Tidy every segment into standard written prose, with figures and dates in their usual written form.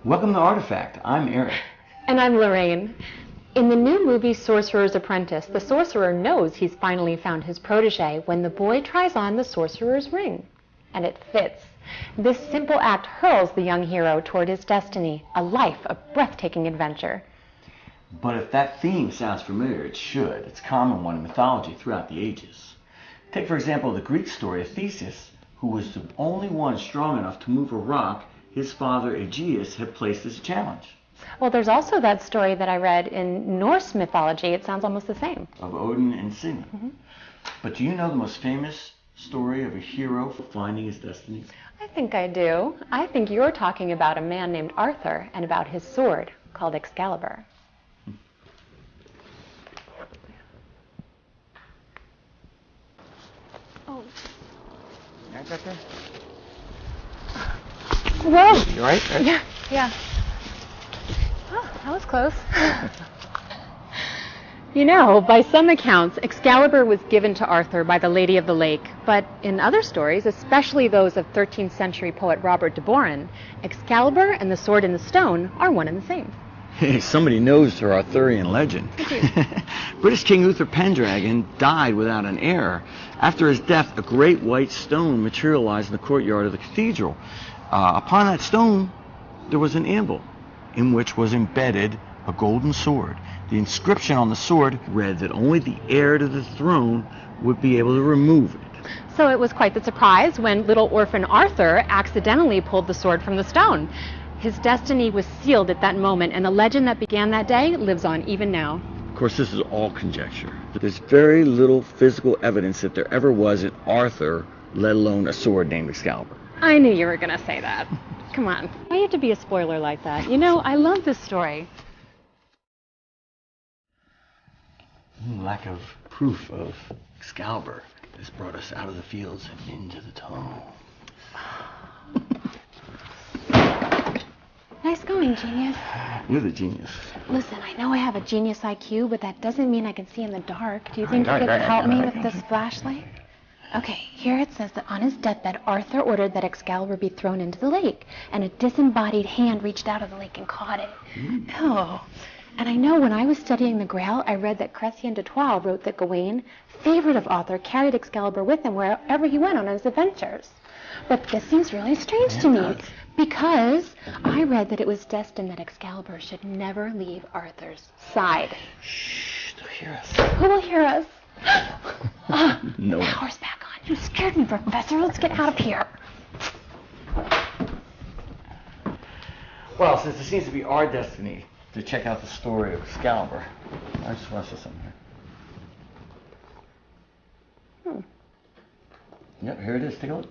Welcome to Artifact. I'm Eric. And I'm Lorraine. In the new movie Sorcerer's Apprentice, the sorcerer knows he's finally found his protege when the boy tries on the sorcerer's ring. And it fits. This simple act hurls the young hero toward his destiny, a life of breathtaking adventure. But if that theme sounds familiar, it should. It's a common one in mythology throughout the ages. Take, for example, the Greek story of Theseus, who was the only one strong enough to move a rock his father Aegeus had placed as a challenge. Well, there's also that story that I read in Norse mythology. It sounds almost the same. Of Odin and Signy. Mm-hmm. But do you know the most famous story of a hero finding his destiny? I think I do. I think you're talking about a man named Arthur and about his sword called Excalibur. Oh. Right back there? Whoa! You all right? Yeah. Oh, that was close. You know, by some accounts, Excalibur was given to Arthur by the Lady of the Lake, but in other stories, especially those of 13th century poet Robert de Boron, Excalibur and the sword in the stone are one and the same. Hey, somebody knows her Arthurian legend. British King Uther Pendragon died without an heir. After his death, a great white stone materialized in the courtyard of the cathedral. Upon that stone, there was an anvil in which was embedded a golden sword. The inscription on the sword read that only the heir to the throne would be able to remove it. So it was quite the surprise when little orphan Arthur accidentally pulled the sword from the stone. His destiny was sealed at that moment, and the legend that began that day lives on even now. Of course, this is all conjecture. There's very little physical evidence that there ever was an Arthur, let alone a sword named Excalibur. I knew you were going to say that. Come on. Why do you have to be a spoiler like that? You know, I love this story. Lack of proof of Excalibur has brought us out of the fields and into the tunnel. Nice going, genius. You're the genius. Listen, I know I have a genius IQ, but that doesn't mean I can see in the dark. Do you think you could help me with this flashlight? Okay, here it says that on his deathbed, Arthur ordered that Excalibur be thrown into the lake, and a disembodied hand reached out of the lake and caught it. Oh. And I know when I was studying the Grail, I read that Chrétien de Troyes wrote that Gawain, favorite of Arthur, carried Excalibur with him wherever he went on his adventures. But this seems really strange to me, because I read that it was destined that Excalibur should never leave Arthur's side. Shh, they'll hear us. Who will hear us? No one. Power's back on. You scared me, Professor. Let's get out of here. Well, since it seems to be our destiny to check out the story of Excalibur, I just want to say something here. Yep, here it is. Take a look.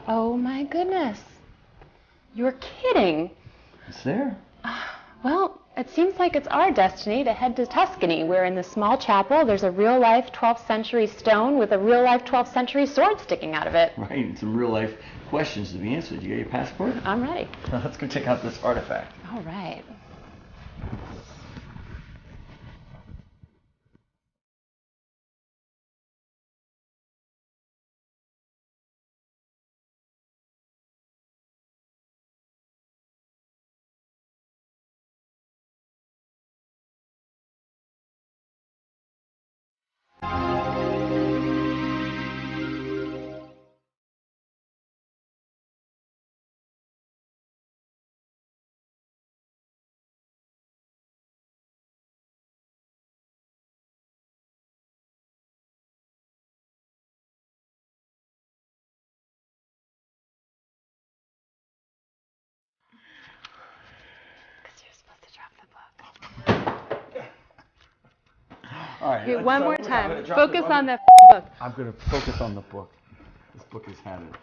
Oh, my goodness. You're kidding. It's there. Well, it seems like it's our destiny to head to Tuscany, where in the small chapel there's a real-life 12th century stone with a real-life 12th century sword sticking out of it. Right, and some real-life questions to be answered. You got your passport? I'm ready. Let's go check out this artifact. All right. All right. Okay, one more time. Focus on the book. I'm going to focus on the book. This book has had it.